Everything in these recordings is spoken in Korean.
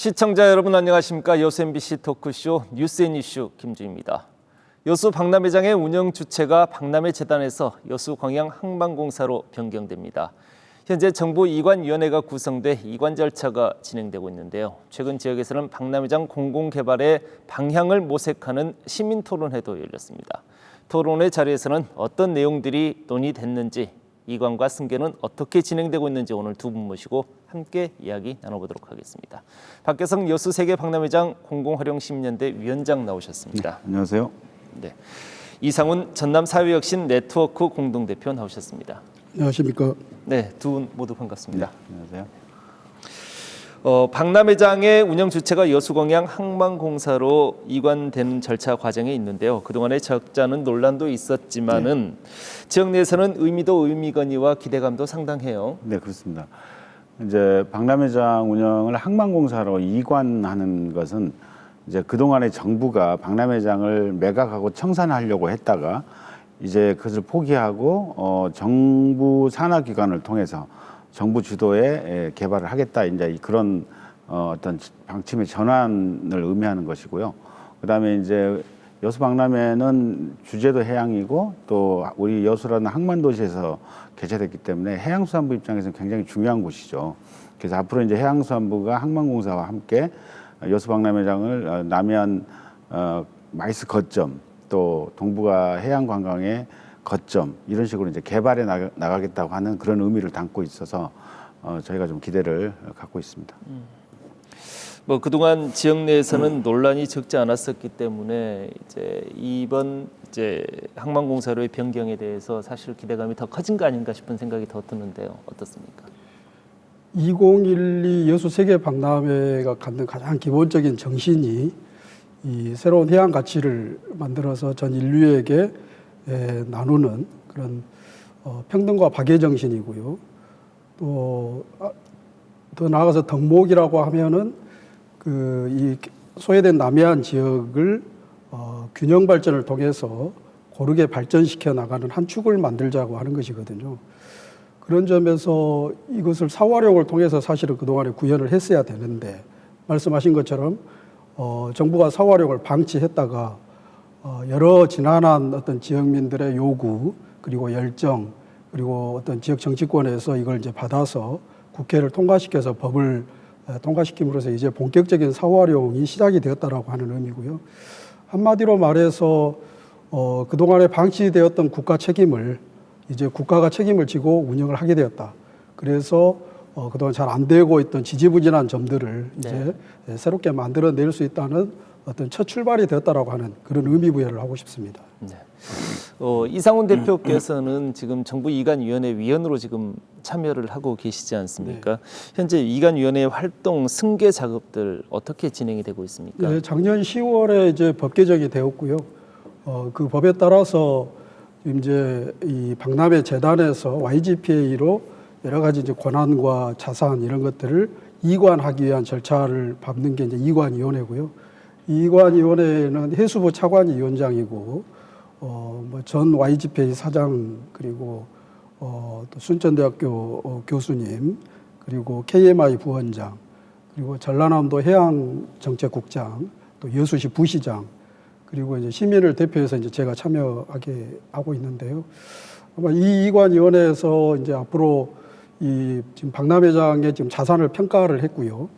시청자 여러분 안녕하십니까. 여수 MBC 토크쇼 뉴스앤이슈 김주희입니다. 여수 박람회장의 운영 주체가 박람회재단에서 여수광양항만공사로 변경됩니다. 현재 정부 이관위원회가 구성돼 이관 절차가 진행되고 있는데요. 최근 지역에서는 박람회장 공공개발의 방향을 모색하는 시민토론회도 열렸습니다. 토론회 자리에서는 어떤 내용들이 논의됐는지, 이관과 승계는 어떻게 진행되고 있는지 오늘 두 분 모시고 함께 이야기 나눠보도록 하겠습니다. 박계성 여수세계박람회장 공공활용시민연대 위원장 나오셨습니다. 네, 안녕하세요. 네, 이상훈 전남사회혁신 네트워크 공동대표 나오셨습니다. 안녕하십니까. 네, 두 분 모두 반갑습니다. 네, 안녕하세요. 박람회장의 운영 주체가 여수광양항만공사로 이관되는 절차 과정에 있는데요. 그동안의 적자는 논란도 있었지만은 지역 내에서는 의미도 의미거니와 기대감도 상당해요. 네, 그렇습니다. 이제 박람회장 운영을 항만공사로 이관하는 것은 이제 그동안의 정부가 박람회장을 매각하고 청산하려고 했다가 이제 그것을 포기하고 정부 산하기관을 통해서 정부 주도의 개발을 하겠다, 이제 그런 어떤 방침의 전환을 의미하는 것이고요. 그다음에 이제 여수 박람회는 주제도 해양이고 또 우리 여수라는 항만도시에서 개최됐기 때문에 해양수산부 입장에서는 굉장히 중요한 곳이죠. 그래서 앞으로 이제 해양수산부가 항만공사와 함께 여수 박람회장을 남해안 마이스 거점, 또 동북아 해양관광의 거점, 이런 식으로 이제 개발해 나가겠다고 하는 그런 의미를 담고 있어서 저희가 좀 기대를 갖고 있습니다. 뭐 그동안 지역 내에서는 논란이 적지 않았었기 때문에 이제 이번 항만공사로의 변경에 대해서 사실 기대감이 더 커진 거 아닌가 싶은 생각이 더 드는데요. 어떻습니까? 2012 여수 세계 박람회가 갖는 가장 기본적인 정신이 이 새로운 해양 가치를 만들어서 전 인류에게 나누는 그런 평등과 박애 정신이고요. 또 더 나아가서 덕목이라고 하면은 이 소외된 남해안 지역을 균형 발전을 통해서 고르게 발전시켜 나가는 한 축을 만들자고 하는 것이거든요. 그런 점에서 이것을 사활용을 통해서 사실은 그동안에 구현을 했어야 되는데, 말씀하신 것처럼 정부가 사활용을 방치했다가 여러 지난한 어떤 지역민들의 요구, 그리고 열정, 그리고 어떤 지역 정치권에서 이걸 이제 받아서 국회를 통과시켜서 법을 통과시킴으로써 이제 본격적인 사활용이 시작이 되었다라고 하는 의미고요. 한마디로 말해서 그동안에 방치되었던 국가 책임을 이제 국가가 책임을 지고 운영을 하게 되었다. 그래서 그동안 잘 안 되고 있던 지지부진한 점들을 이제 새롭게 만들어낼 수 있다는 어떤 첫 출발이 되었다라고 하는 그런 의미 부여를 하고 싶습니다. 네. 이상훈 대표께서는 지금 정부 이관위원회 위원으로 지금 참여를 하고 계시지 않습니까? 네. 현재 이관위원회 활동 승계 작업들 어떻게 진행이 되고 있습니까? 네, 작년 10월에 이제 법 개정이 되었고요. 그 법에 따라서 이제 이 박람회 재단에서 YGPA로 여러 가지 이제 권한과 자산 이런 것들을 이관하기 위한 절차를 밟는 게 이제 이관위원회고요. 이관위원회는 해수부 차관이 위원장이고, 전 YGPA 사장, 그리고 또 순천대학교 교수님, 그리고 KMI 부원장, 그리고 전라남도 해양정책국장, 또 여수시 부시장, 그리고 이제 시민을 대표해서 이제 제가 참여하게 하고 있는데요. 아마 이 이관위원회에서 이제 앞으로 지금 박람회장의 지금 자산을 평가를 했고요.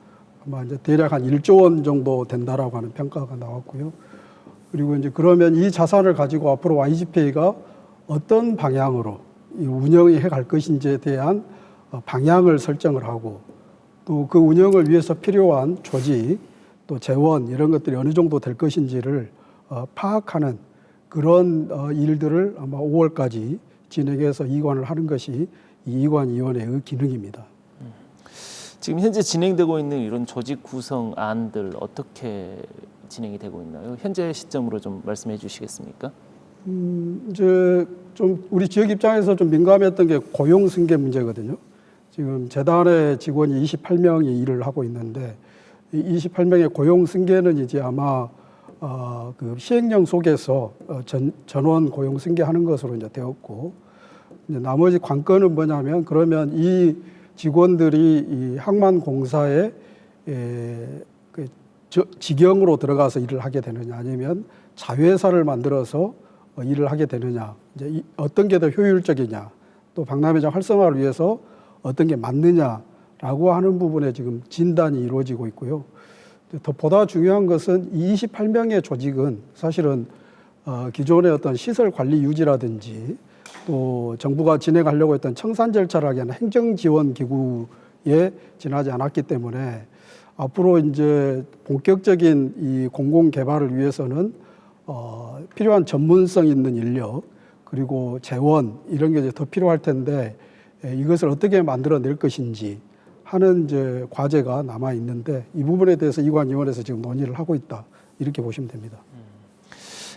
아마 이제 대략 한 1조 원 정도 된다라고 하는 평가가 나왔고요. 그리고 이제 그러면 이 자산을 가지고 앞으로 YGPA가 어떤 방향으로 운영해 갈 것인지에 대한 방향을 설정을 하고, 또 그 운영을 위해서 필요한 조직, 또 재원 이런 것들이 어느 정도 될 것인지를 파악하는 그런 일들을 아마 5월까지 진행해서 이관을 하는 것이 이 이관위원회의 기능입니다. 지금 현재 진행되고 있는 이런 조직 구성안들 어떻게 진행이 되고 있나요? 현재 시점으로 좀 말씀해 주시겠습니까? 이제 좀 우리 지역 입장에서 좀 민감했던 게 고용 승계 문제거든요. 지금 재단의 직원이 28명이 일을 하고 있는데, 이 28명의 고용 승계는 이제 아마 그 시행령 속에서 전원 고용 승계하는 것으로 이제 되었고, 이제 나머지 관건은 뭐냐면, 그러면 이 직원들이 이 항만공사에 직영으로 들어가서 일을 하게 되느냐, 아니면 자회사를 만들어서 일을 하게 되느냐, 이제 어떤 게 더 효율적이냐, 또 박람회장 활성화를 위해서 어떤 게 맞느냐라고 하는 부분에 지금 진단이 이루어지고 있고요. 더 보다 중요한 것은 28명의 조직은 사실은 기존의 어떤 시설 관리 유지라든지 또 정부가 진행하려고 했던 청산 절차를 하기 위한 행정 지원 기구에 지나지 않았기 때문에 앞으로 이제 본격적인 이 공공 개발을 위해서는 필요한 전문성 있는 인력 그리고 재원 이런 게 이제 더 필요할 텐데 이것을 어떻게 만들어낼 것인지 하는 이제 과제가 남아 있는데 이 부분에 대해서 이관위원회에서 지금 논의를 하고 있다 이렇게 보시면 됩니다.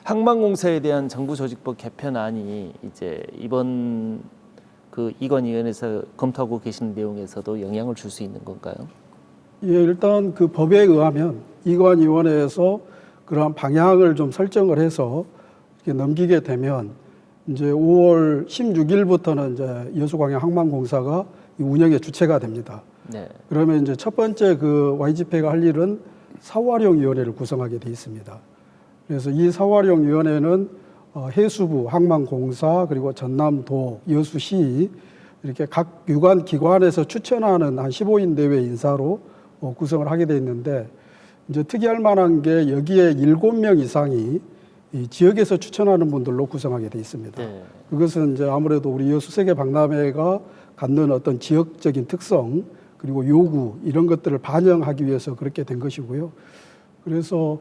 항만공사에 대한 정부조직법 개편안이 이제 이번 그 이관위원회에서 검토하고 계신 내용에서도 영향을 줄 수 있는 건가요? 예, 일단 그 법에 의하면 이관위원회에서 그러한 방향을 좀 설정을 해서 이렇게 넘기게 되면 이제 5월 16일부터는 이제 여수광양 항만공사가 이 운영의 주체가 됩니다. 네. 그러면 이제 첫 번째 그 YGP가 할 일은 사후활용위원회를 구성하게 돼 있습니다. 그래서 이 사후활용위원회는 해수부, 항만공사, 그리고 전남도, 여수시 이렇게 각 유관 기관에서 추천하는 한 15인 내외 인사로 구성을 하게 돼 있는데 이제 특이할 만한 게 여기에 7명 이상이 이 지역에서 추천하는 분들로 구성하게 돼 있습니다. 네. 그것은 이제 아무래도 우리 여수 세계 박람회가 갖는 어떤 지역적인 특성 그리고 요구 이런 것들을 반영하기 위해서 그렇게 된 것이고요. 그래서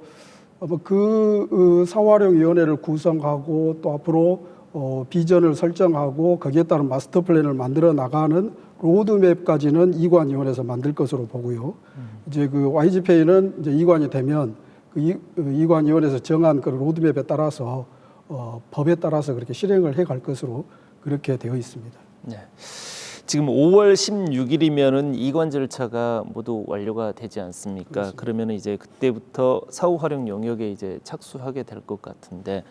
그 사후활용위원회를 구성하고 또 앞으로 비전을 설정하고 거기에 따른 마스터 플랜을 만들어 나가는 로드맵까지는 이관위원회에서 만들 것으로 보고요. 이제 그 YGP는 이제 이관이 되면 그 이관위원회에서 정한 그 로드맵에 따라서 법에 따라서 그렇게 실행을 해갈 것으로 그렇게 되어 있습니다. 네. 지금 5월 16일이면은 이관 절차가 모두 완료가 되지 않습니까? 그렇습니다. 그러면 이제 그때부터 사후 활용 영역에 이제 착수하게 될 것 같은데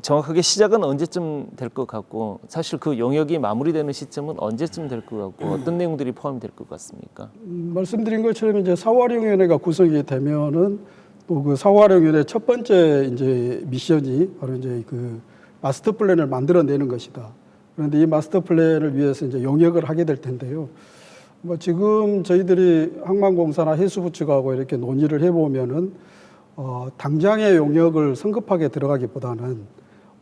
정확하게 시작은 언제쯤 될 것 같고 사실 그 영역이 마무리되는 시점은 언제쯤 될 것 같고 어떤 내용들이 포함이 될 것 같습니까? 말씀드린 것처럼 이제 사후활용위원회가 구성이 되면은 또 그 사후활용위원회 첫 번째 이제 미션이 바로 이제 그 마스터 플랜을 만들어내는 것이다. 그런데 이 마스터 플랜을 위해서 이제 용역을 하게 될 텐데요. 뭐 지금 저희들이 항만공사나 해수부 측하고 이렇게 논의를 해보면은 당장의 용역을 성급하게 들어가기보다는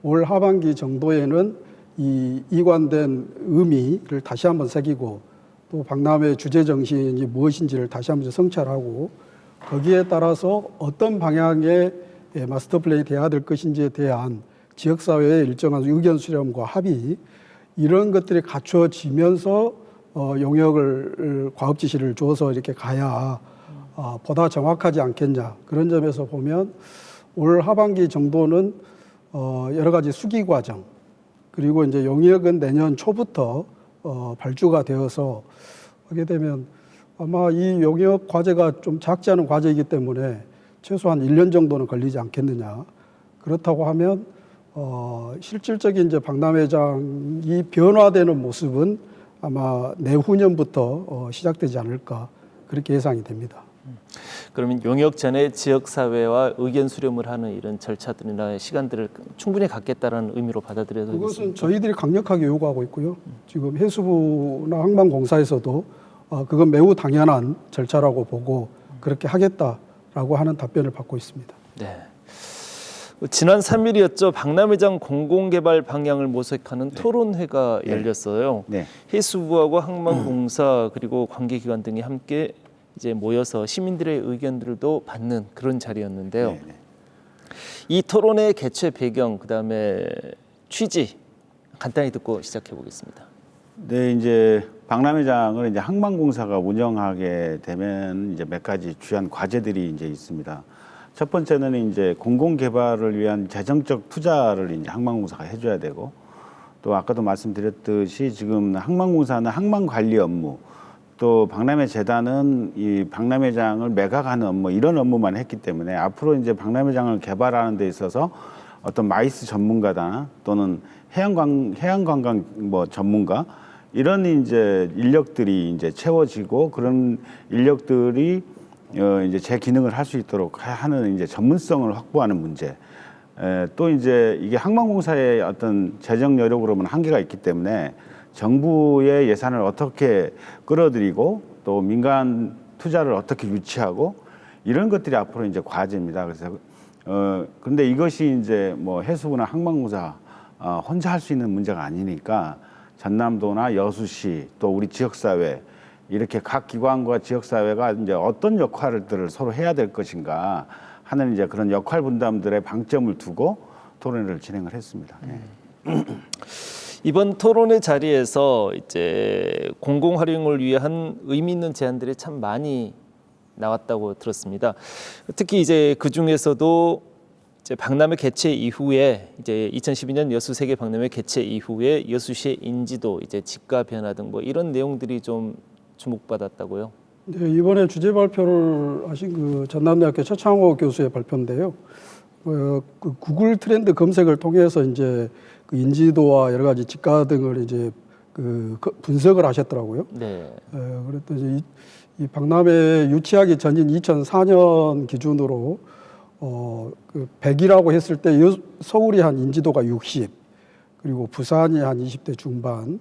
올 하반기 정도에는 이 이관된 의미를 다시 한번 새기고 또 박람회 주제 정신이 무엇인지를 다시 한번 성찰하고 거기에 따라서 어떤 방향의 마스터 플랜이 돼야 될 것인지에 대한 지역사회의 일정한 의견 수렴과 합의 이런 것들이 갖춰지면서 용역을 과업 지시를 줘서 이렇게 가야 보다 정확하지 않겠냐 그런 점에서 보면 올 하반기 정도는 여러 가지 수기 과정 그리고 이제 용역은 내년 초부터 발주가 되어서 하게 되면 아마 이 용역 과제가 좀 작지 않은 과제이기 때문에 최소한 1년 정도는 걸리지 않겠느냐 그렇다고 하면 실질적인 이제 박람회장이 변화되는 모습은 아마 내후년부터 시작되지 않을까 그렇게 예상이 됩니다. 그러면 용역 전에 지역 사회와 의견 수렴을 하는 이런 절차들이나 시간들을 충분히 갖겠다라는 의미로 받아들여도 되겠습니까? 그것은 저희들이 강력하게 요구하고 있고요. 지금 해수부나 항만공사에서도 그건 매우 당연한 절차라고 보고 그렇게 하겠다라고 하는 답변을 받고 있습니다. 네. 지난 3일이었죠. 박람회장 공공개발 방향을 모색하는 토론회가 열렸어요. 네. 해수부하고 항만공사 그리고 관계기관 등이 함께 이제 모여서 시민들의 의견들도 받는 그런 자리였는데요. 네. 이 토론회 개최 배경 그다음에 취지 간단히 듣고 시작해 보겠습니다. 네, 이제 박람회장을 이제 항만공사가 운영하게 되면 이제 몇 가지 주요한 과제들이 이제 있습니다. 첫 번째는 이제 공공 개발을 위한 재정적 투자를 이제 항만공사가 해줘야 되고 또 아까도 말씀드렸듯이 지금 항만공사는 항만 관리 업무 또 박람회 재단은 이 박람회장을 매각하는 업무 이런 업무만 했기 때문에 앞으로 이제 박람회장을 개발하는 데 있어서 어떤 마이스 전문가다 또는 해양관광 뭐 전문가 이런 이제 인력들이 이제 채워지고 그런 인력들이 이제 제 기능을 할 수 있도록 하는 이제 전문성을 확보하는 문제. 또 이제 이게 항만공사의 어떤 재정 여력으로는 한계가 있기 때문에 정부의 예산을 어떻게 끌어들이고 또 민간 투자를 어떻게 유치하고 이런 것들이 앞으로 이제 과제입니다. 그래서 근데 이것이 이제 뭐 해수부나 항만공사 혼자 할 수 있는 문제가 아니니까 전남도나 여수시 또 우리 지역사회 이렇게 각 기관과 지역사회가 이제 어떤 역할들을 서로 해야 될 것인가 하는 이제 그런 역할 분담들의 방점을 두고 토론회를 진행을 했습니다. 이번 토론회 자리에서 이제 공공 활용을 위한 의미 있는 제안들이 참 많이 나왔다고 들었습니다. 특히 이제 그 중에서도 이제 박람회 개최 이후에 이제 2012년 여수 세계 박람회 개최 이후에 여수시의 인지도, 이제 집가 변화 등 뭐 이런 내용들이 좀 주목받았다고요. 네, 이번에 주제 발표를 하신 그 전남대학교 최창호 교수의 발표인데요. 그 구글 트렌드 검색을 통해서 이제 그 인지도와 여러 가지 집가 등을 이제 그 분석을 하셨더라고요. 네. 그랬더니 이 박람회 유치하기 전인 2004년 기준으로 그 100이라고 했을 때 서울이 한 인지도가 60, 그리고 부산이 한 20대 중반,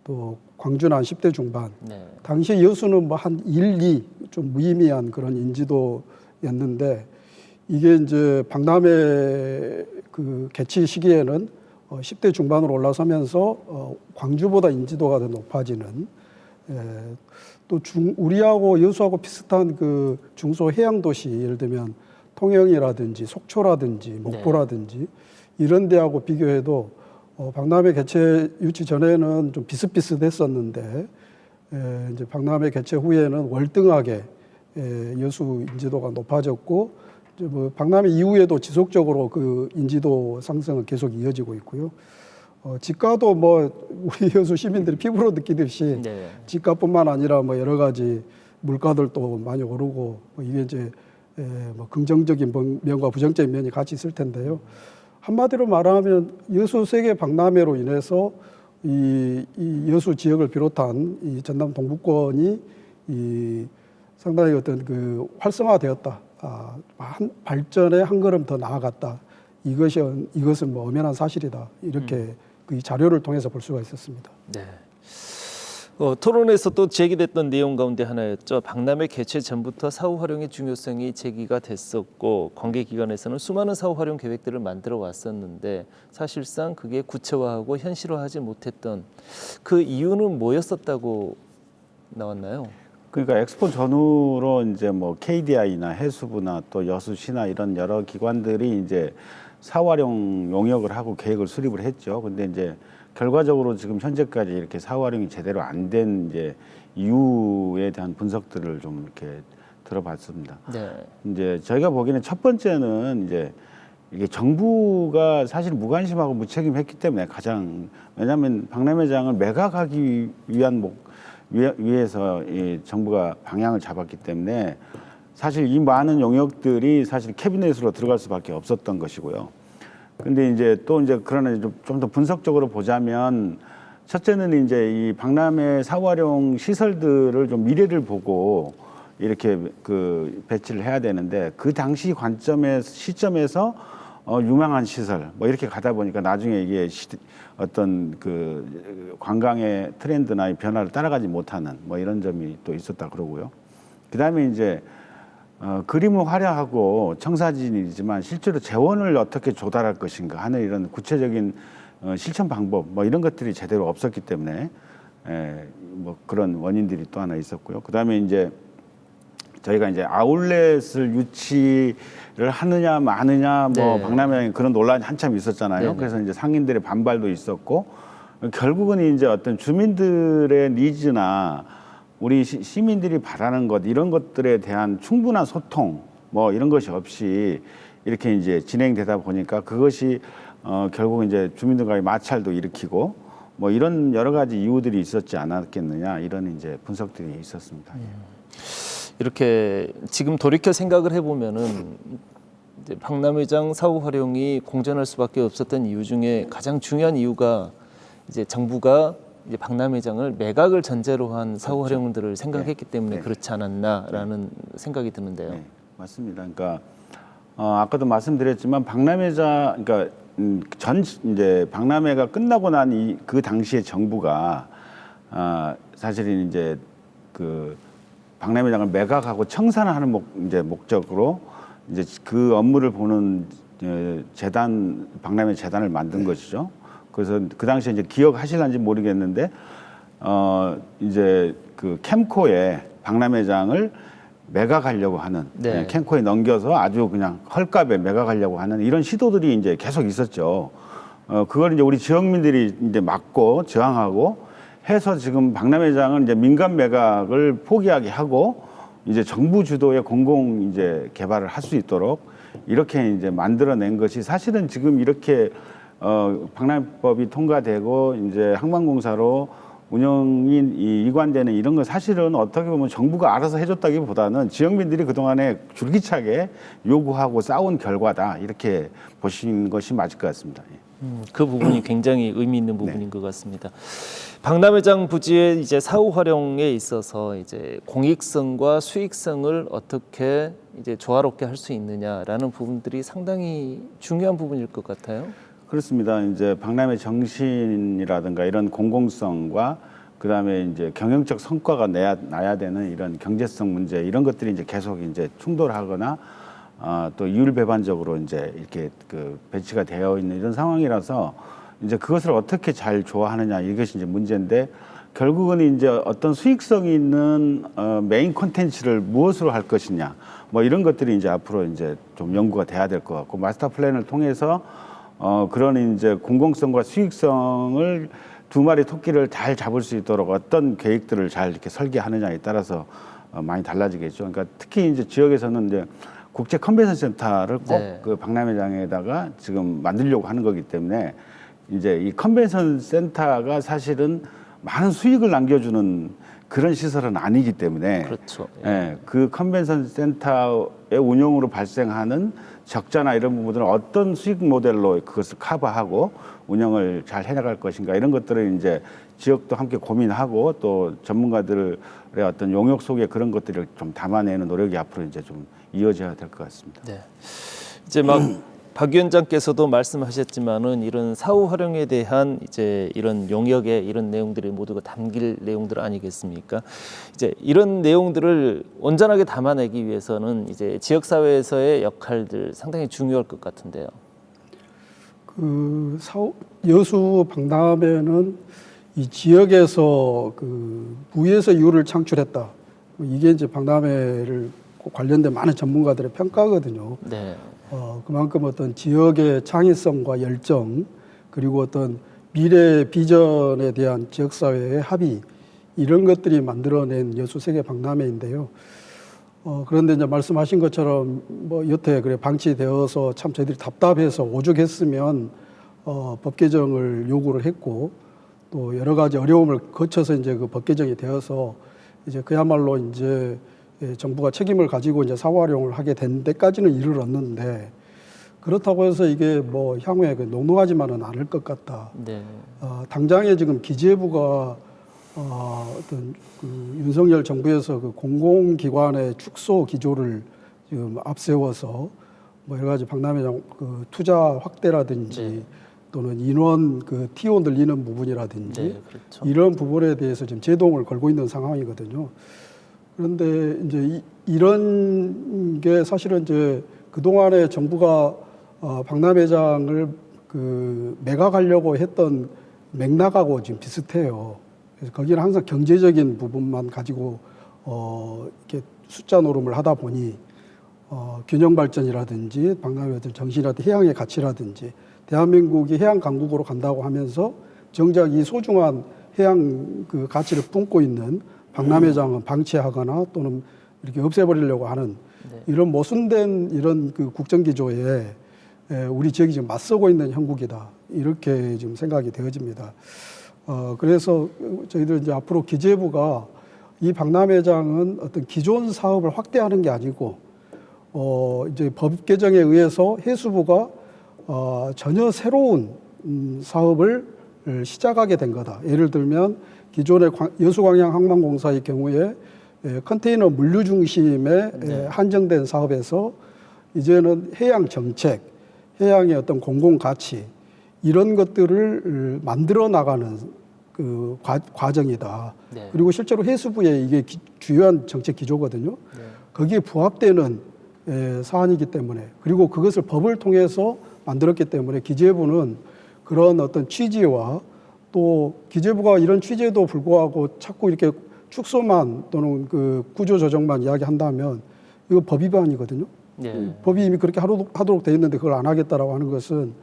또 광주는 한 10대 중반. 네. 당시 여수는 뭐 한 1, 2 좀 무의미한 그런 인지도였는데 이게 이제 박람회 그 개최 시기에는 10대 중반으로 올라서면서 광주보다 인지도가 더 높아지는 또 우리하고 여수하고 비슷한 그 중소 해양 도시 예를 들면 통영이라든지 속초라든지 목포라든지 이런 데하고 비교해도 박람회 개최 유치 전에는 좀 비슷비슷했었는데 이제 박람회 개최 후에는 월등하게 여수 인지도가 높아졌고 이제 뭐 박람회 이후에도 지속적으로 그 인지도 상승은 계속 이어지고 있고요. 집가도 뭐 우리 여수 시민들이 피부로 느끼듯이 네. 집가뿐만 아니라 뭐 여러 가지 물가들도 많이 오르고 뭐 이게 이제 뭐 긍정적인 면과 부정적인 면이 같이 있을 텐데요. 한마디로 말하면 여수 세계 박람회로 인해서 이 여수 지역을 비롯한 이 전남 동부권이 이 상당히 어떤 그 활성화되었다. 발전에 한 걸음 더 나아갔다. 이것은 뭐 엄연한 사실이다. 이렇게 그 자료를 통해서 볼 수가 있었습니다. 네. 토론에서 또 제기됐던 내용 가운데 하나였죠. 박람회 개최 전부터 사후 활용의 중요성이 제기가 됐었고 관계기관에서는 수많은 사후 활용 계획들을 만들어 왔었는데 사실상 그게 구체화하고 현실화하지 못했던 그 이유는 뭐였었다고 나왔나요? 그러니까 엑스포 전후로 이제 뭐 KDI나 해수부나 또 여수시나 이런 여러 기관들이 이제 사활용 용역을 하고 계획을 수립을 했죠. 근데 이제 결과적으로 지금 현재까지 이렇게 사활용이 제대로 안 된 이제 이유에 대한 분석들을 좀 이렇게 들어봤습니다. 네. 이제 저희가 보기에는 첫 번째는 이제 이게 정부가 사실 무관심하고 무책임했기 때문에 왜냐하면 박람회장을 매각하기 위해서 이 정부가 방향을 잡았기 때문에 사실 이 많은 용역들이 사실 캐비넷으로 들어갈 수밖에 없었던 것이고요. 근데 이제 또 이제 그러나 좀 더 분석적으로 보자면 첫째는 이제 이 박람회 사활용 시설들을 좀 미래를 보고 이렇게 그 배치를 해야 되는데 그 당시 시점에서 유망한 시설 뭐 이렇게 가다 보니까 나중에 이게 어떤 그 관광의 트렌드나 변화를 따라가지 못하는 뭐 이런 점이 또 있었다 그러고요. 그다음에 이제 그림은 화려하고 청사진이지만 실제로 재원을 어떻게 조달할 것인가 하는 이런 구체적인 실천 방법 뭐 이런 것들이 제대로 없었기 때문에 뭐 그런 원인들이 또 하나 있었고요. 그다음에 이제 저희가 이제 아울렛을 유치를 하느냐 마느냐 뭐 네. 박람회에 그런 논란이 한참 있었잖아요. 네네. 그래서 이제 상인들의 반발도 있었고 결국은 이제 어떤 주민들의 니즈나 우리 시민들이 바라는 것 이런 것들에 대한 충분한 소통 뭐 이런 것이 없이 이렇게 이제 진행되다 보니까 그것이 결국 이제 주민들과의 마찰도 일으키고 뭐 이런 여러 가지 이유들이 있었지 않았겠느냐 이런 이제 분석들이 있었습니다. 이렇게 지금 돌이켜 생각을 해보면은 이제 박람회장 사후 활용이 공전할 수밖에 없었던 이유 중에 가장 중요한 이유가 이제 정부가 이제 박람회장을 매각을 전제로 한 사후 활용들을 생각했기 때문에 그렇지 않았나라는 생각이 드는데요. 네, 맞습니다. 그러니까 아까도 말씀드렸지만 박람회장, 그러니까 이제 박람회가 끝나고 난 그 당시에 정부가 사실은 이제 그 박람회장을 매각하고 청산하는 목적으로 이제 그 업무를 보는 재단, 박람회 재단을 만든 것이죠. 그래서 그 당시에 이제 기억하실런지 모르겠는데 이제 그 캠코에 박람회장을 매각하려고 하는, 네. 캠코에 넘겨서 아주 그냥 헐값에 매각하려고 하는 이런 시도들이 이제 계속 있었죠. 그걸 이제 우리 지역민들이 이제 막고 저항하고 해서 지금 박람회장은 이제 민간 매각을 포기하게 하고 이제 정부 주도의 공공 이제 개발을 할 수 있도록 이렇게 이제 만들어낸 것이 사실은 지금 이렇게 박람회법이 통과되고 이제 항만공사로 운영이 이관되는 이런 건 사실은 어떻게 보면 정부가 알아서 해줬다기보다는 지역민들이 그동안에 줄기차게 요구하고 싸운 결과다 이렇게 보시는 것이 맞을 것 같습니다. 그 부분이 굉장히 의미 있는 부분인 것 같습니다. 박람회장 부지의 이제 사후 활용에 있어서 이제 공익성과 수익성을 어떻게 이제 조화롭게 할 수 있느냐라는 부분들이 상당히 중요한 부분일 것 같아요. 그렇습니다. 이제 박람회 정신이라든가 이런 공공성과 그다음에 이제 경영적 성과가 나야 되는 이런 경제성 문제 이런 것들이 이제 계속 이제 충돌하거나 또 이율배반적으로 이제 이렇게 그 배치가 되어 있는 이런 상황이라서 이제 그것을 어떻게 잘 조화하느냐 이것이 이제 문제인데 결국은 이제 어떤 수익성이 있는 메인 콘텐츠를 무엇으로 할 것이냐 뭐 이런 것들이 이제 앞으로 이제 좀 연구가 돼야 될 것 같고 마스터 플랜을 통해서 그런 이제 공공성과 수익성을 두 마리 토끼를 잘 잡을 수 있도록 어떤 계획들을 잘 이렇게 설계하느냐에 따라서 많이 달라지겠죠. 그러니까 특히 이제 지역에서는 이제 국제 컨벤션 센터를 꼭 그 박람회장에다가 지금 만들려고 하는 거기 때문에 이제 이 컨벤션 센터가 사실은 많은 수익을 남겨주는 그런 시설은 아니기 때문에 그렇죠. 예, 그 컨벤션 센터의 운영으로 발생하는 적자나 이런 부분들은 어떤 수익 모델로 그것을 커버하고 운영을 잘 해나갈 것인가 이런 것들을 이제 지역도 함께 고민하고 또 전문가들의 어떤 용역 속에 그런 것들을 좀 담아내는 노력이 앞으로 이제 좀 이어져야 될 것 같습니다. 네. 이제 막 박 위원장께서도 말씀하셨지만은 이런 사후 활용에 대한 이제 이런 용역에 이런 내용들이 모두가 담길 내용들 아니겠습니까? 이제 이런 내용들을 온전하게 담아내기 위해서는 이제 지역 사회에서의 역할들 상당히 중요할 것 같은데요. 그 여수 박람회는 이 지역에서 그 부에서 이유를 창출했다. 이게 이제 박람회를 관련된 많은 전문가들의 평가거든요. 네. 그만큼 어떤 지역의 창의성과 열정 그리고 어떤 미래 비전에 대한 지역사회의 합의 이런 것들이 만들어낸 여수 세계 박람회인데요. 그런데 이제 말씀하신 것처럼 뭐 여태 그래 방치되어서 참 저희들이 답답해서 오죽했으면 법 개정을 요구를 했고 또 여러 가지 어려움을 거쳐서 이제 그 법 개정이 되어서 이제 그야말로 이제 정부가 책임을 가지고 이제 사후 활용을 하게 된 데까지는 이르렀는데 그렇다고 해서 이게 뭐 향후에 녹록하지만은 않을 것 같다. 네. 당장에 지금 기재부가 어떤 그 윤석열 정부에서 그 공공기관의 축소 기조를 지금 앞세워서 뭐 여러 가지 박람회장 그 투자 확대라든지 또는 인원 그 티오 늘리는 부분이라든지 그렇죠. 이런 부분에 대해서 지금 제동을 걸고 있는 상황이거든요. 그런데 이제 이런 게 사실은 이제 그동안에 정부가 박람회장을 그 매각하려고 했던 맥락하고 지금 비슷해요. 그래서 거기는 항상 경제적인 부분만 가지고 이렇게 숫자 노름을 하다 보니 균형 발전이라든지 박람회들 정신이라든지 해양의 가치라든지 대한민국이 해양 강국으로 간다고 하면서 정작 이 소중한 해양 그 가치를 품고 있는 박람회장은 방치하거나 또는 이렇게 없애버리려고 하는 이런 모순된 이런 그 국정 기조에 우리 지역이 지금 맞서고 있는 형국이다 이렇게 지금 생각이 되어집니다. 그래서 저희들 이제 앞으로 기재부가 이 박람회장은 어떤 기존 사업을 확대하는 게 아니고 이제 법 개정에 의해서 해수부가 전혀 새로운 사업을 시작하게 된 거다. 예를 들면 기존의 여수광양항만공사의 경우에 컨테이너 물류 중심의 한정된 사업에서 이제는 해양 정책, 해양의 어떤 공공 가치 이런 것들을 만들어 나가는 그 과정이다. 네. 그리고 실제로 해수부의 이게 주요한 정책 기조거든요. 네. 거기에 부합되는 사안이기 때문에 그리고 그것을 법을 통해서 만들었기 때문에 기재부는 그런 어떤 취지와 또 기재부가 이런 취지에도 불구하고 자꾸 이렇게 축소만 또는 그 구조 조정만 이야기한다면 이거 법 위반이거든요. 네. 법이 이미 그렇게 하도록 돼 있는데 그걸 안 하겠다라고 하는 것은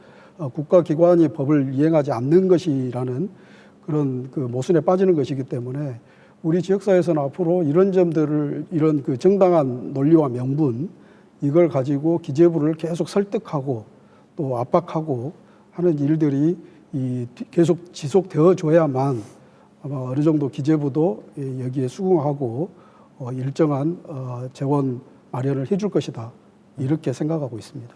국가기관이 법을 이행하지 않는 것이라는 그런 그 모순에 빠지는 것이기 때문에 우리 지역사회에서는 앞으로 이런 점들을 이런 그 정당한 논리와 명분 이걸 가지고 기재부를 계속 설득하고 또 압박하고 하는 일들이 계속 지속되어 줘야만 아마 어느 정도 기재부도 여기에 수긍하고 일정한 재원 마련을 해줄 것이다 이렇게 생각하고 있습니다.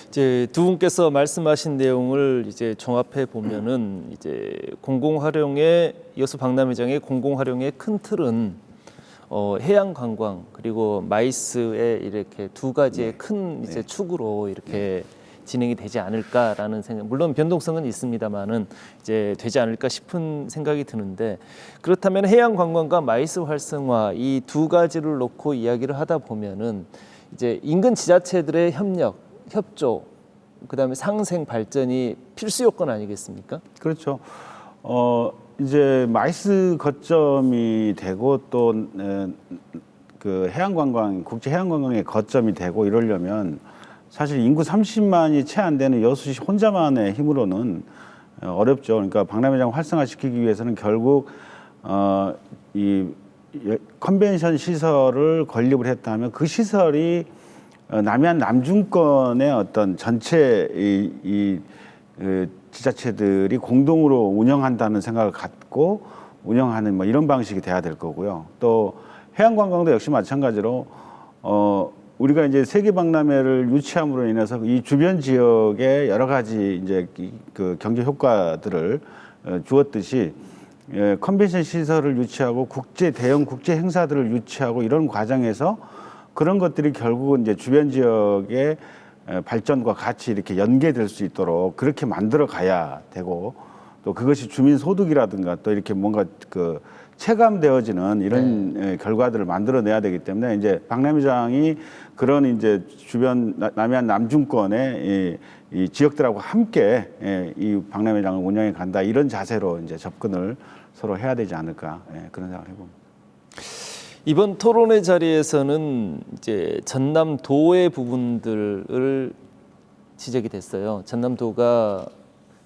이제 두 분께서 말씀하신 내용을 이제 종합해 보면은 이제 공공활용의 여수 박람회장의 공공활용의 큰 틀은 해양 관광 그리고 마이스의 이렇게 두 가지의 큰 이제 축으로 이렇게 진행이 되지 않을까라는 생각. 물론 변동성은 있습니다만은 이제 되지 않을까 싶은 생각이 드는데 그렇다면 해양 관광과 마이스 활성화 이 두 가지를 놓고 이야기를 하다 보면은 이제 인근 지자체들의 협력, 협조, 그다음에 상생 발전이 필수 요건 아니겠습니까? 그렇죠. 이제 마이스 거점이 되고 또 그 해양관광, 국제 해양관광의 거점이 되고 이러려면 사실 인구 30만이 채 안 되는 여수시 혼자만의 힘으로는 어렵죠. 그러니까 박람회장 활성화시키기 위해서는 결국 이 컨벤션 시설을 건립을 했다면 그 시설이 남해안 남중권의 어떤 전체 지자체들이 공동으로 운영한다는 생각을 갖고 운영하는 뭐 이런 방식이 돼야 될 거고요. 또 해양관광도 역시 마찬가지로 우리가 이제 세계 박람회를 유치함으로 인해서 이 주변 지역에 여러 가지 이제 그 경제 효과들을 주었듯이 컨벤션 시설을 유치하고 대형 국제 행사들을 유치하고 이런 과정에서 그런 것들이 결국은 이제 주변 지역의 발전과 같이 이렇게 연계될 수 있도록 그렇게 만들어 가야 되고 또 그것이 주민 소득이라든가 또 이렇게 뭔가 그 체감되어지는 이런 결과들을 만들어내야 되기 때문에 이제 박람회장이 그런 이제 주변 남해안 남중권의 이 지역들하고 함께 이 박람회장을 운영해 간다 이런 자세로 이제 접근을 서로 해야 되지 않을까 그런 생각을 해봅니다. 이번 토론회 자리에서는 이제 전남도의 부분들을 지적이 됐어요. 전남도가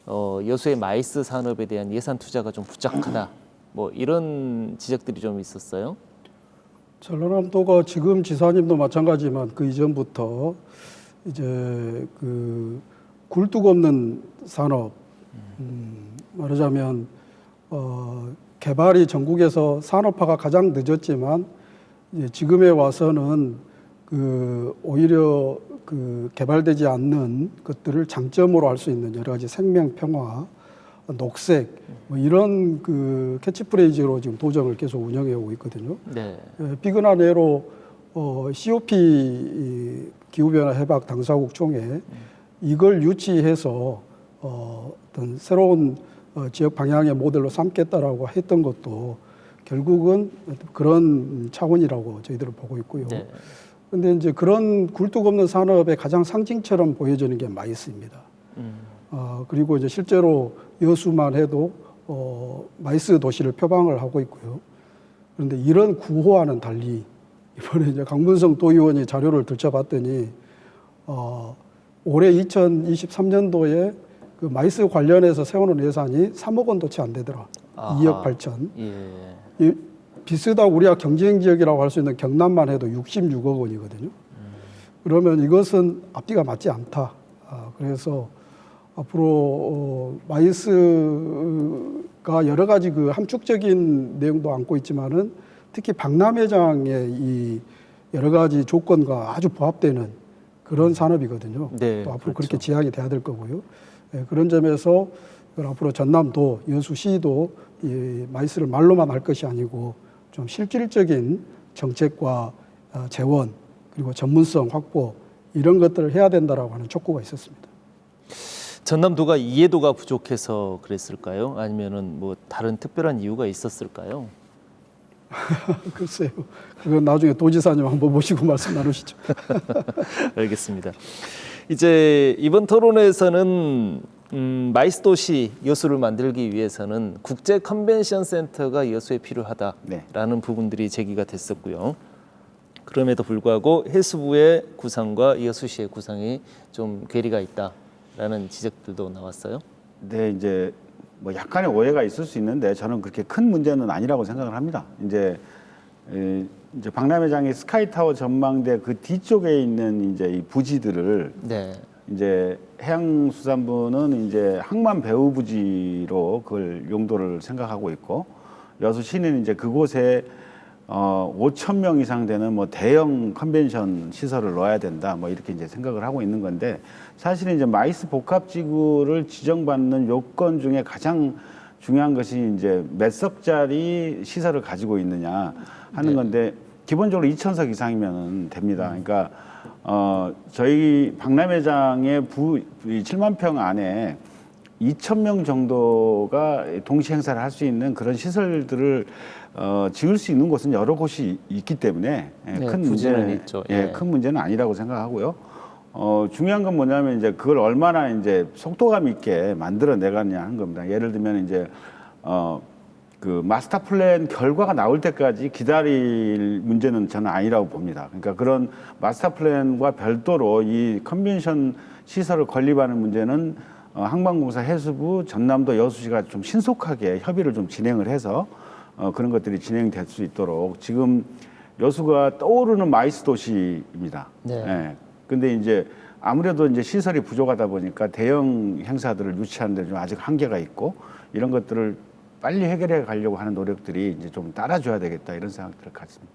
여수의 마이스 산업에 대한 예산 투자가 좀 부족하다. 뭐 이런 지적들이 좀 있었어요. 전라남도가 지금 지사님도 마찬가지지만 그 이전부터 이제 그 굴뚝 없는 산업 말하자면 개발이 전국에서 산업화가 가장 늦었지만 이제 지금에 와서는 그 오히려 그 개발되지 않는 것들을 장점으로 할 수 있는 여러 가지 생명 평화, 녹색 뭐 이런 그 캐치프레이즈로 지금 도정을 계속 운영해 오고 있거든요. 네. 비근한 예로 COP 기후변화 해박 당사국 총회 이걸 유치해서 어떤 새로운 지역 방향의 모델로 삼겠다라고 했던 것도 결국은 그런 차원이라고 저희들은 보고 있고요. 네. 그런데 이제 그런 굴뚝 없는 산업의 가장 상징처럼 보여지는 게 마이스입니다. 그리고 이제 실제로 여수만 해도 마이스 도시를 표방을 하고 있고요. 그런데 이런 구호와는 달리 이번에 이제 강문성 도의원이 자료를 들춰봤더니 올해 2023년도에 그 마이스 관련해서 세우는 예산이 3억 원도 채 안 되더라. 아하. 2억 8천. 예. 비슷하고 우리가 경쟁 지역이라고 할 수 있는 경남만 해도 66억 원이거든요. 그러면 이것은 앞뒤가 맞지 않다. 그래서 앞으로 마이스가 여러 가지 그 함축적인 내용도 안고 있지만은 특히 박람회장의 이 여러 가지 조건과 아주 부합되는 그런 산업이거든요. 네, 또 앞으로 그렇죠. 그렇게 지향이 돼야 될 거고요. 그런 점에서 그 앞으로 전남도 여수시도 이 마이스를 말로만 할 것이 아니고 좀 실질적인 정책과 재원 그리고 전문성 확보 이런 것들을 해야 된다라고 하는 촉구가 있었습니다. 전남도가 이해도가 부족해서 그랬을까요? 아니면은 뭐 다른 특별한 이유가 있었을까요? 글쎄요. 그건 나중에 도지사님 한번 모시고 말씀 나누시죠. 알겠습니다. 이제 이번 토론회에서는 마이스 도시 여수를 만들기 위해서는 국제 컨벤션 센터가 여수에 필요하다라는 부분들이 제기가 됐었고요. 그럼에도 불구하고 해수부의 구상과 여수시의 구상이 좀 괴리가 있다라는 지적들도 나왔어요. 네, 이제 뭐 약간의 오해가 있을 수 있는데 저는 그렇게 큰 문제는 아니라고 생각을 합니다. 이제 박람회장이 스카이타워 전망대 그 뒤쪽에 있는 이제 이 부지들을 네. 이제 해양수산부는 이제 항만 배후 부지로 그걸 용도를 생각하고 있고 여수시는 이제 그곳에 5천 명 이상 되는 뭐 대형 컨벤션 시설을 넣어야 된다 뭐 이렇게 이제 생각을 하고 있는 건데 사실은 이제 마이스 복합지구를 지정받는 요건 중에 가장 중요한 것이 이제 몇 석짜리 시설을 가지고 있느냐 하는 건데 기본적으로 2,000석 이상이면 됩니다. 그러니까 저희 박람회장의 7만 평 안에 2,000명 정도가 동시 행사를 할 수 있는 그런 시설들을 지을 수 있는 곳은 여러 곳이 있기 때문에 큰 문제는 있죠. 큰 문제는 아니라고 생각하고요. 중요한 건 뭐냐면 이제 그걸 얼마나 이제 속도감 있게 만들어 내가느냐 하는 겁니다. 예를 들면 이제 그 마스터 플랜 결과가 나올 때까지 기다릴 문제는 저는 아니라고 봅니다. 그러니까 그런 마스터 플랜과 별도로 이 컨벤션 시설을 건립하는 문제는 항만공사 해수부 전남도 여수시가 좀 신속하게 협의를 좀 진행을 해서 그런 것들이 진행될 수 있도록 지금 여수가 떠오르는 마이스 도시입니다. 네. 예. 근데 이제 아무래도 이제 시설이 부족하다 보니까 대형 행사들을 유치하는 데 좀 아직 한계가 있고 이런 것들을 빨리 해결해 가려고 하는 노력들이 이제 좀 따라줘야 되겠다 이런 생각들을 갖습니다.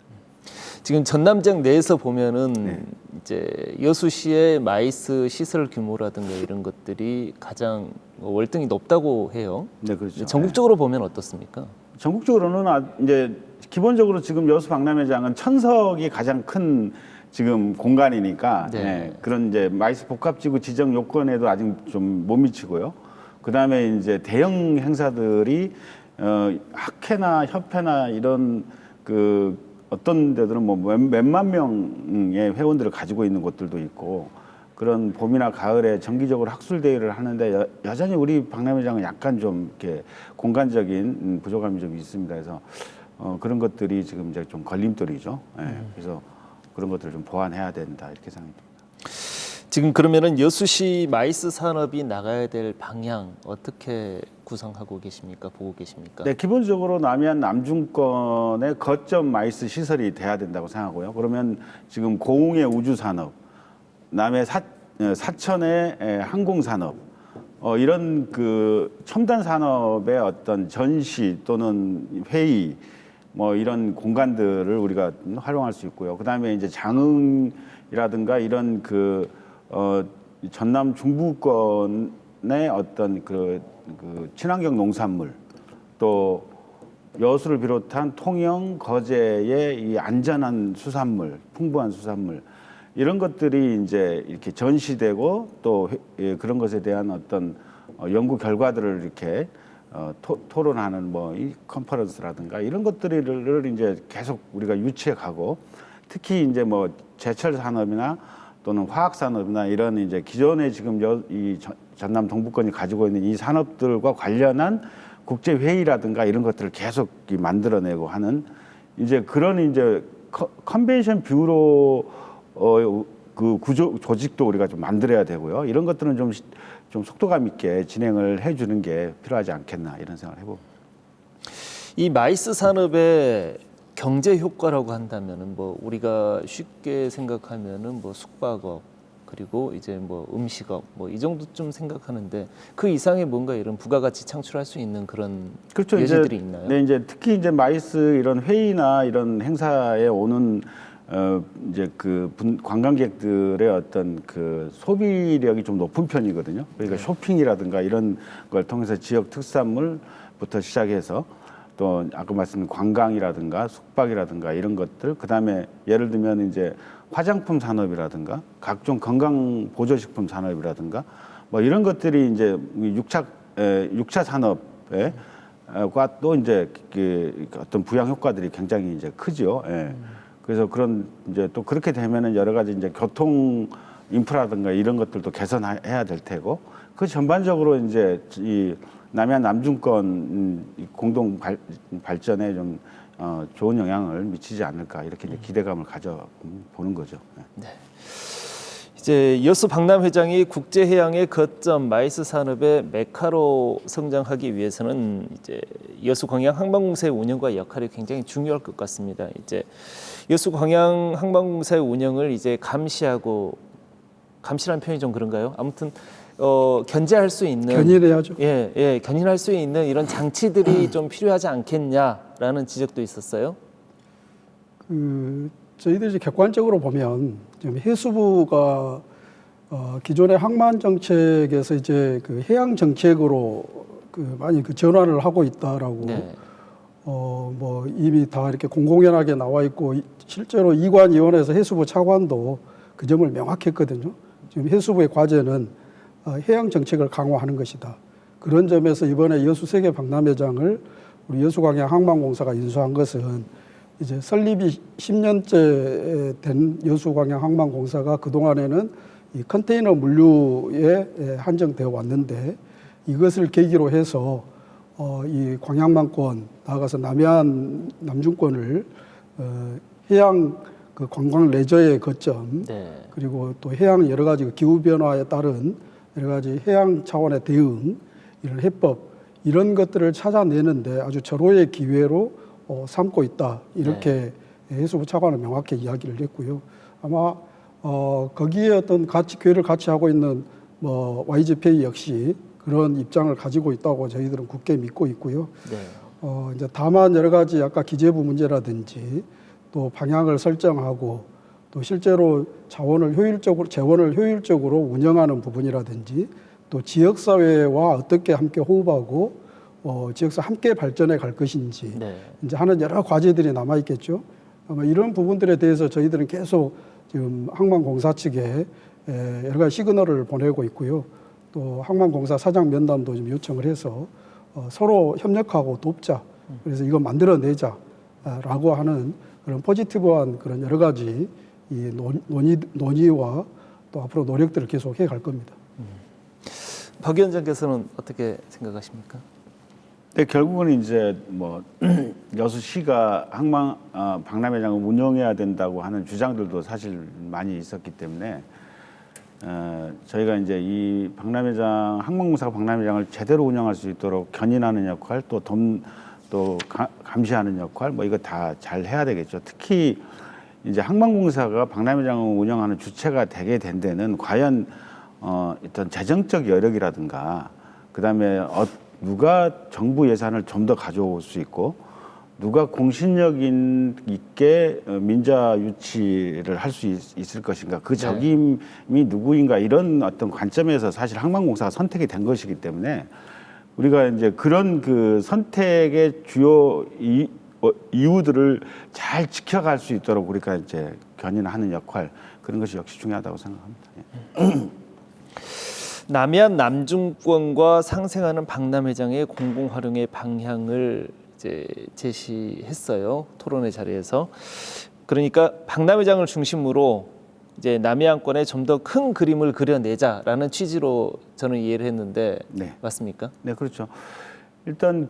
지금 전남지역 내에서 보면은 이제 여수시의 마이스 시설 규모라든가 이런 것들이 가장 월등히 높다고 해요. 네, 그렇죠. 전국적으로 보면 어떻습니까? 전국적으로는 이제 기본적으로 지금 여수 박람회장은 1,000석이 가장 큰 지금 공간이니까 그런 이제 마이스 복합지구 지정 요건에도 아직 좀 못 미치고요. 그 다음에 이제 대형 행사들이 학회나 협회나 이런 그 어떤 데들은 뭐 몇만 명의 회원들을 가지고 있는 곳들도 있고 그런 봄이나 가을에 정기적으로 학술 대회를 하는데 여전히 우리 박람회장은 약간 좀 이렇게 공간적인 부족함이 좀 있습니다. 그래서 그런 것들이 지금 이제 좀 걸림돌이죠. 그래서 그런 것들을 좀 보완해야 된다 이렇게 생각합니다. 지금 그러면은 여수시 마이스 산업이 나가야 될 방향 어떻게 구상하고 계십니까? 보고 계십니까? 네, 기본적으로 남해안 남중권의 거점 마이스 시설이 돼야 된다고 생각하고요. 그러면 지금 고흥의 우주 산업, 남해 사천의 항공 산업, 이런 그 첨단 산업의 어떤 전시 또는 회의 뭐 이런 공간들을 우리가 활용할 수 있고요. 그다음에 이제 장흥이라든가 이런 그 전남 중부권의 어떤 그 친환경 농산물 또 여수를 비롯한 통영, 거제의 이 안전한 수산물, 풍부한 수산물 이런 것들이 이제 이렇게 전시되고 또 그런 것에 대한 어떤 연구 결과들을 이렇게 토론하는 뭐 이 컨퍼런스라든가 이런 것들을 이제 계속 우리가 유치해 가고 특히 이제 뭐 제철 산업이나 또는 화학 산업이나 이런 이제 기존에 지금 이 전남 동부권이 가지고 있는 이 산업들과 관련한 국제 회의라든가 이런 것들을 계속 만들어내고 하는 이제 그런 이제 컨벤션 뷰로 그 조직도 우리가 좀 만들어야 되고요. 이런 것들은 좀 속도감 있게 진행을 해주는 게 필요하지 않겠나 이런 생각을 해봅니다. 이 마이스 산업의 경제 효과라고 한다면은 뭐 우리가 쉽게 생각하면은 뭐 숙박업 그리고 이제 뭐 음식업 뭐 이 정도쯤 생각하는데 그 이상의 뭔가 이런 부가가치 창출할 수 있는 그런 그렇죠. 예시들이 있나요? 네, 이제 특히 이제 마이스 이런 회의나 이런 행사에 오는 이제 관광객들의 어떤 그 소비력이 좀 높은 편이거든요. 그러니까 쇼핑이라든가 이런 걸 통해서 지역 특산물부터 시작해서 또 아까 말씀드린 관광이라든가 숙박이라든가 이런 것들, 그다음에 예를 들면 이제 화장품 산업이라든가 각종 건강 보조식품 산업이라든가 뭐 이런 것들이 이제 육차 산업에 과또 이제 그 어떤 부양 효과들이 굉장히 이제 크죠. 예. 그래서 그런 이제 또 그렇게 되면은 여러 가지 이제 교통 인프라든가 이런 것들도 개선해야 될 테고, 그 전반적으로 이제 이 남해안 남중권 공동 발전에 좀 좋은 영향을 미치지 않을까 이렇게 이제 기대감을 가져 보는 거죠. 네. 이제 여수 박람회장이 국제해양의 거점 마이스 산업의 메카로 성장하기 위해서는 이제 여수광양 항만공사의 운영과 역할이 굉장히 중요할 것 같습니다. 이제 여수광양 항만공사의 운영을 이제 감시라는 표현이 좀 그런가요? 아무튼 견제할 수 있는 견인해야죠. 견인할 수 있는 이런 장치들이 좀 필요하지 않겠냐라는 지적도 있었어요. 저희들이 이제 객관적으로 보면 지금 해수부가 기존의 항만 정책에서 이제 그 해양 정책으로 많이 전환을 하고 있다라고 네. 뭐 이미 다 이렇게 공공연하게 나와 있고 실제로 이관위원회에서 해수부 차관도 그 점을 명확했거든요. 지금 해수부의 과제는 해양 정책을 강화하는 것이다. 그런 점에서 이번에 여수 세계 박람회장을 우리 여수광양 항만공사가 인수한 것은 이제 설립이 10년째 된 여수광양 항만공사가 그동안에는 이 컨테이너 물류에 한정되어 왔는데 이것을 계기로 해서 이 광양만권 나아가서 남해안 남중권을 해양 그 관광 레저의 거점 네. 그리고 또 해양 여러 가지 기후 변화에 따른 여러 가지 해양 차원의 대응 이런 해법 이런 것들을 찾아내는데 아주 절호의 기회로 삼고 있다 이렇게 해수부 차관은 명확히 이야기를 했고요. 아마 거기에 어떤 기회를 같이 하고 있는 뭐 YGPA 역시 그런 입장을 가지고 있다고 저희들은 굳게 믿고 있고요. 네. 이제 다만 여러 가지 아까 기재부 문제라든지 또 방향을 설정하고 또 실제로 재원을 효율적으로 운영하는 부분이라든지 또 지역사회와 어떻게 함께 호흡하고 지역사회 함께 발전해 갈 것인지 네. 이제 하는 여러 과제들이 남아 있겠죠. 아마 이런 부분들에 대해서 저희들은 계속 지금 항만공사 측에 여러 가지 시그널을 보내고 있고요. 또 항만공사 사장 면담도 좀 요청을 해서 서로 협력하고 돕자. 그래서 이거 만들어내자라고 하는 그런 포지티브한 그런 여러 가지 이 논의와 또 앞으로 노력들을 계속 해 갈 겁니다. 박 위원장께서는 어떻게 생각하십니까? 네, 결국은 이제 뭐 여수시가 박람회장을 운영해야 된다고 하는 주장들도 사실 많이 있었기 때문에 저희가 이제 이 항만공사가 박람회장을 제대로 운영할 수 있도록 견인하는 역할, 또 감시하는 역할, 뭐 이거 다 잘 해야 되겠죠. 특히 이제 항만공사가 박람회장을 운영하는 주체가 되게 된 데는 과연 어떤 재정적 여력이라든가 그다음에 누가 정부 예산을 좀 더 가져올 수 있고 누가 공신력 있게 민자 유치를 할 수 있을 것인가, 그 적임이 누구인가, 이런 어떤 관점에서 사실 항만공사가 선택이 된 것이기 때문에 우리가 이제 그런 그 선택의 주요 이유들을 잘 지켜갈 수 있도록 우리가 이제 견인하는 역할, 그런 것이 역시 중요하다고 생각합니다. 남해안 남중권과 상생하는 박람회장의 공공 활용의 방향을 이제 제시했어요. 토론회 자리에서. 그러니까 박람회장을 중심으로 이제 남해안권에 좀 더 큰 그림을 그려내자라는 취지로 저는 이해를 했는데 맞습니까? 네, 그렇죠. 일단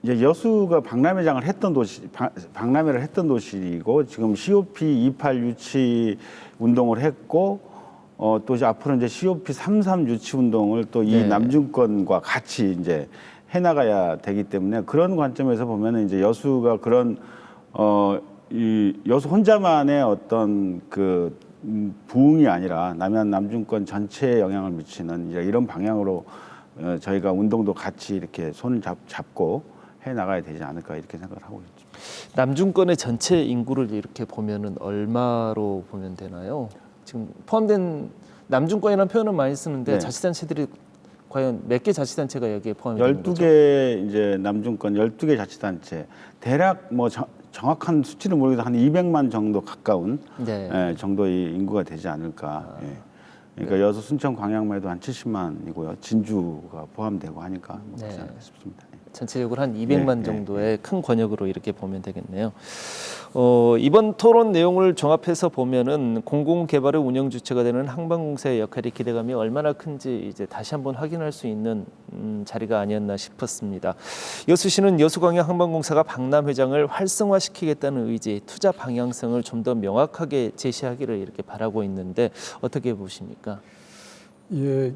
이제 여수가 박람회장을 했던 박람회를 했던 도시이고 지금 COP 28 유치 운동을 했고 또 이제 앞으로 이제 COP 33 유치 운동을 또 이 남중권과 같이 이제 해나가야 되기 때문에 그런 관점에서 보면은 이제 여수가 그런 이 여수 혼자만의 어떤 그 부흥이 아니라 남해안 남중권 전체에 영향을 미치는 이제 이런 방향으로 저희가 운동도 같이 이렇게 손을 잡고 해 나가야 되지 않을까 이렇게 생각을 하고 있죠. 남중권의 전체 인구를 이렇게 보면은 얼마로 보면 되나요? 지금 포함된 남중권이라는 표현은 많이 쓰는데 네. 자치단체들이 과연 몇 개 자치단체가 여기에 포함이 되는 거죠? 12개 이제 남중권 12개 자치단체 대략 뭐 정확한 수치는 모르겠는데 한 200만 정도 가까운 네. 정도의 인구가 되지 않을까. 예. 그러니까 여수, 순천, 광양만 해도 한 70만이고요. 진주가 포함되고 하니까 뭐 네. 그렇지 않을까 싶습니다. 예. 전체적으로 한 200만 네, 정도의 큰 권역으로 이렇게 보면 되겠네요. 이번 토론 내용을 종합해서 보면은 공공개발의 운영 주체가 되는 항만공사의 역할이 기대감이 얼마나 큰지 이제 다시 한번 확인할 수 있는 자리가 아니었나 싶었습니다. 여수시는 여수광양 항만공사가 박람회장을 활성화시키겠다는 의지, 투자 방향성을 좀 더 명확하게 제시하기를 이렇게 바라고 있는데 어떻게 보십니까? 예,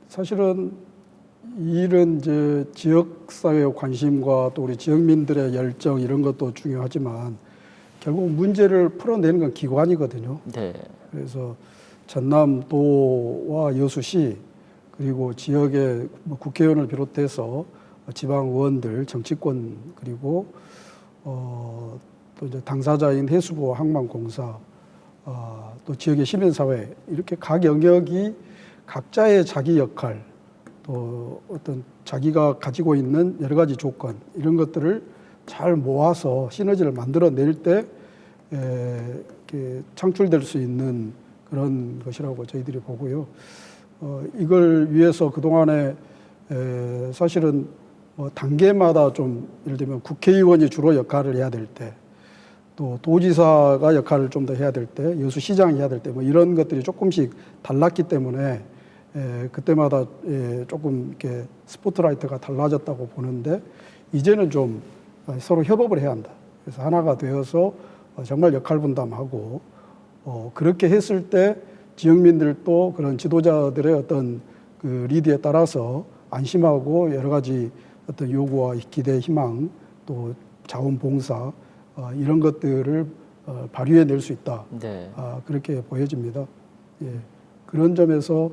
사실은 이 일은 이제 지역 사회의 관심과 또 우리 지역민들의 열정 이런 것도 중요하지만 결국 문제를 풀어내는 건 기관이거든요. 네. 그래서 전남도와 여수시 그리고 지역의 뭐 국회의원을 비롯해서 지방 의원들, 정치권 그리고 또 이제 당사자인 해수부와 항만공사 또 지역의 시민사회 이렇게 각 영역이 각자의 자기 역할 또 어떤 자기가 가지고 있는 여러 가지 조건 이런 것들을 잘 모아서 시너지를 만들어낼 때 이렇게 창출될 수 있는 그런 것이라고 저희들이 보고요. 이걸 위해서 그동안에 사실은 뭐 단계마다 좀 예를 들면 국회의원이 주로 역할을 해야 될 때 또 도지사가 역할을 좀 더 해야 될 때 여수시장이 해야 될 때 뭐 이런 것들이 조금씩 달랐기 때문에 그때마다 조금 이렇게 스포트라이트가 달라졌다고 보는데 이제는 좀 서로 협업을 해야 한다. 그래서 하나가 되어서 정말 역할 분담하고 그렇게 했을 때 지역민들도 그런 지도자들의 어떤 그 리드에 따라서 안심하고 여러 가지 어떤 요구와 기대, 희망 또 자원봉사 이런 것들을 발휘해낼 수 있다. 네. 그렇게 보여집니다. 예. 그런 점에서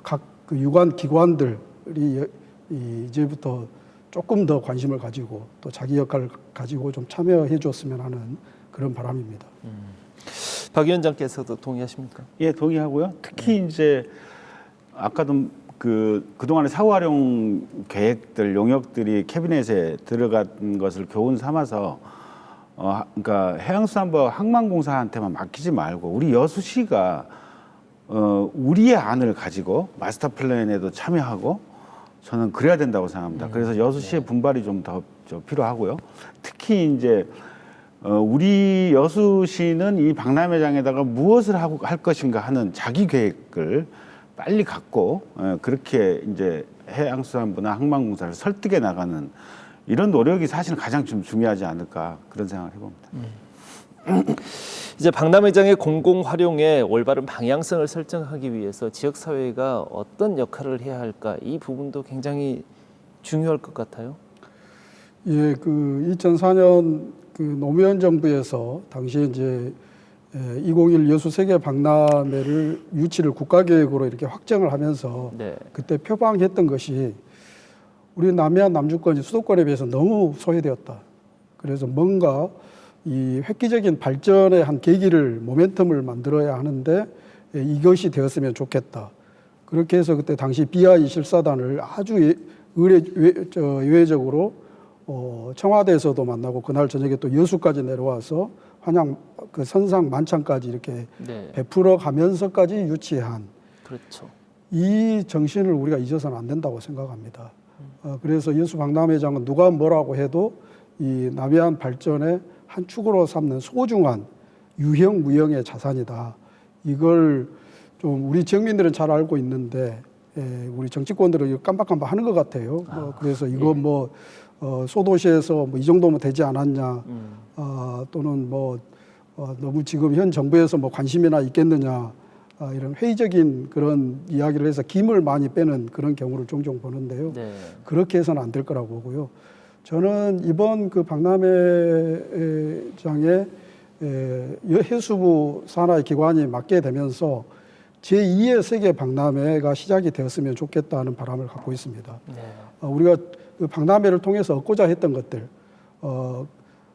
각 그 유관 기관들이 이제부터 조금 더 관심을 가지고 또 자기 역할을 가지고 좀 참여해 줬으면 하는 그런 바람입니다. 박 위원장께서도 동의하십니까? 예, 동의하고요. 특히 이제 아까도 그동안의 사후 활용 계획들, 용역들이 캐비넷에 들어간 것을 교훈 삼아서 그러니까 해양수산부 항만공사한테만 맡기지 말고 우리 여수시가 우리의 안을 가지고 마스터 플랜에도 참여하고 저는 그래야 된다고 생각합니다. 그래서 여수시의 분발이 좀 더 필요하고요. 특히 이제 우리 여수시는 이 박람회장에다가 무엇을 할 것인가 하는 자기 계획을 빨리 갖고 그렇게 이제 해양수산부나 항만공사를 설득해 나가는 이런 노력이 사실은 가장 좀 중요하지 않을까 그런 생각을 해봅니다. 이제 박람회장의 공공 활용에 올바른 방향성을 설정하기 위해서 지역 사회가 어떤 역할을 해야 할까 이 부분도 굉장히 중요할 것 같아요. 예, 그 2004년 그 노무현 정부에서 당시에 이제 2021 여수 세계 박람회를 유치를 국가계획으로 이렇게 확정을 하면서 네. 그때 표방했던 것이 우리 남해안 남주권이 수도권에 비해서 너무 소외되었다. 그래서 뭔가 이 획기적인 발전의 한 계기를 모멘텀을 만들어야 하는데 이것이 되었으면 좋겠다. 그렇게 해서 그때 당시 BI 실사단을 아주 예외적으로 청와대에서도 만나고 그날 저녁에 또 여수까지 내려와서 한양 그 선상 만찬까지 이렇게 네. 베풀어 가면서까지 유치한 그렇죠. 이 정신을 우리가 잊어서는 안 된다고 생각합니다. 그래서 여수 박람회장은 누가 뭐라고 해도 이 남해안 발전의 한 축으로 삼는 소중한 유형 무형의 자산이다. 이걸 좀 우리 지역민들은 잘 알고 있는데 우리 정치권들은 이거 깜빡깜빡 하는 것 같아요. 그래서 이거 뭐 소도시에서 뭐 이 정도면 되지 않았냐, 또는 뭐 너무 지금 현 정부에서 뭐 관심이나 있겠느냐, 이런 회의적인 그런 이야기를 해서 김을 많이 빼는 그런 경우를 종종 보는데요. 네. 그렇게 해서는 안 될 거라고 보고요. 저는 이번 그 박람회장에 해수부 산하의 기관이 맡게 되면서 제2의 세계 박람회가 시작이 되었으면 좋겠다는 바람을 갖고 있습니다. 네. 우리가 그 박람회를 통해서 얻고자 했던 것들,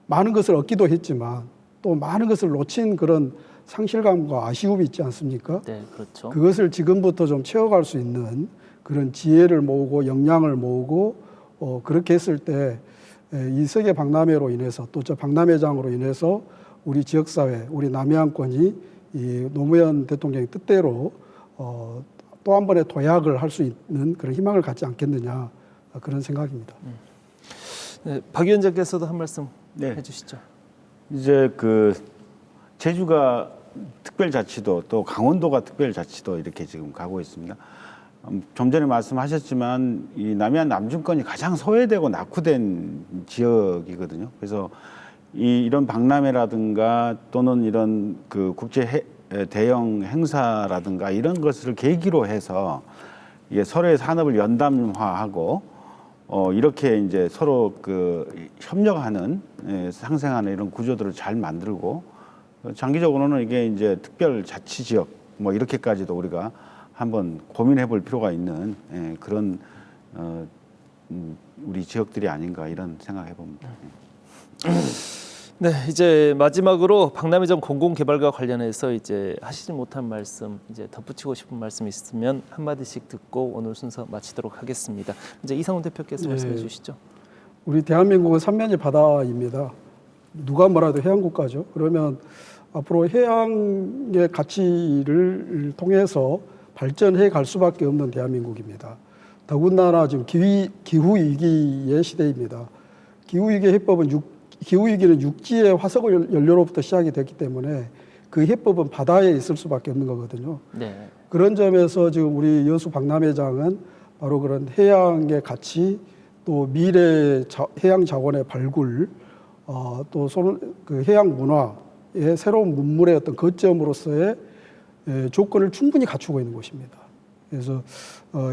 많은 것을 얻기도 했지만 또 많은 것을 놓친 그런 상실감과 아쉬움이 있지 않습니까? 네, 그렇죠. 그것을 지금부터 좀 채워갈 수 있는 그런 지혜를 모으고 역량을 모으고 그렇게 했을 때 이 세계 박람회로 인해서 또 저 박람회장으로 인해서 우리 지역사회, 우리 남해안권이 이 노무현 대통령의 뜻대로 또 한 번의 도약을 할 수 있는 그런 희망을 갖지 않겠느냐 그런 생각입니다. 네, 박 위원장께서도 한 말씀 네. 해주시죠. 이제 그 제주가 특별자치도 또 강원도가 특별자치도 이렇게 지금 가고 있습니다. 좀 전에 말씀하셨지만 이 남해안 남중권이 가장 소외되고 낙후된 지역이거든요. 그래서 이런 박람회라든가 또는 이런 그 국제 대형 행사라든가 이런 것을 계기로 해서 이게 서로의 산업을 연담화하고 이렇게 이제 서로 그 협력하는 상생하는 이런 구조들을 잘 만들고 장기적으로는 이게 이제 특별자치 지역 뭐 이렇게까지도 우리가 한번 고민해 볼 필요가 있는 그런 우리 지역들이 아닌가 이런 생각해 봅니다. 네, 이제 마지막으로 박람회장 공공개발과 관련해서 이제 하시지 못한 말씀, 이제 덧붙이고 싶은 말씀 있으면 한 마디씩 듣고 오늘 순서 마치도록 하겠습니다. 이제 이상훈 대표께서 말씀해 주시죠. 우리 대한민국은 삼면이 바다입니다. 누가 뭐라도 해양국가죠. 그러면 앞으로 해양의 가치를 통해서 발전해 갈 수밖에 없는 대한민국입니다. 더군다나 지금 기후위기의 시대입니다. 기후위기는 육지의 화석 연료로부터 시작이 됐기 때문에 그 해법은 바다에 있을 수밖에 없는 거거든요. 네. 그런 점에서 지금 우리 여수 박람회장은 바로 그런 해양의 가치, 또 미래 해양 자원의 발굴, 또 그 해양 문화의 새로운 문물의 어떤 거점으로서의 조건을 충분히 갖추고 있는 곳입니다. 그래서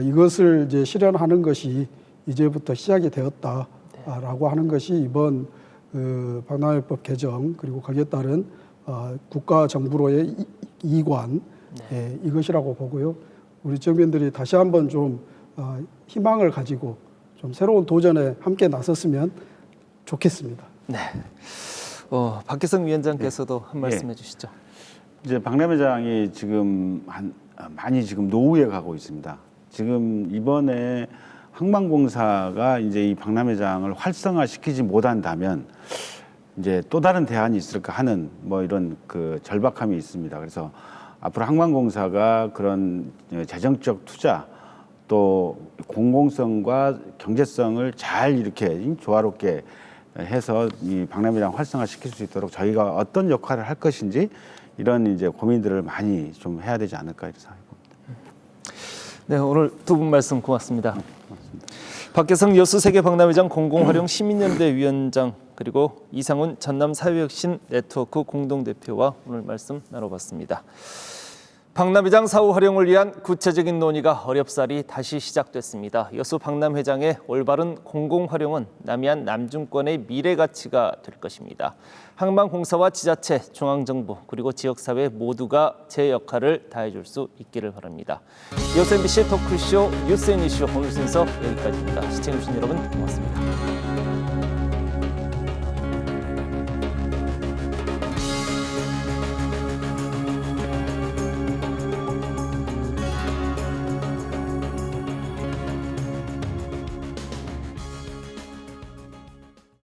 이것을 이제 실현하는 것이 이제부터 시작이 되었다라고 하는 것이 이번 그 박람회법 개정 그리고 거기에 따른 국가 정부로의 이관 이것이라고 보고요. 우리 지역민들이 다시 한번 좀 희망을 가지고 좀 새로운 도전에 함께 나섰으면 좋겠습니다. 네. 박혜성 위원장께서도 한 말씀 해주시죠. 이제 박람회장이 지금 많이 지금 노후에 가고 있습니다. 지금 이번에 항만공사가 이제 이 박람회장을 활성화시키지 못한다면 이제 또 다른 대안이 있을까 하는 뭐 이런 그 절박함이 있습니다. 그래서 앞으로 항만공사가 그런 재정적 투자 또 공공성과 경제성을 잘 이렇게 조화롭게 해서 이 박람회장 활성화시킬 수 있도록 저희가 어떤 역할을 할 것인지 이런 이제 고민들을 많이 좀 해야 되지 않을까 이렇게 생각합니다. 네, 오늘 두 분 말씀 고맙습니다. 박혜성 여수 세계박람회장 공공활용 시민연대 위원장 그리고 이상훈 전남 사회혁신 네트워크 공동대표와 오늘 말씀 나눠봤습니다. 박람회장 사후 활용을 위한 구체적인 논의가 어렵사리 다시 시작됐습니다. 여수 박람회장의 올바른 공공활용은 남해안 남중권의 미래 가치가 될 것입니다. 항만공사와 지자체, 중앙정부 그리고 지역사회 모두가 제 역할을 다해줄 수 있기를 바랍니다. 여수 MBC 토크쇼 뉴스 앤 이슈 오늘 순서 여기까지입니다. 시청해주신 여러분 고맙습니다.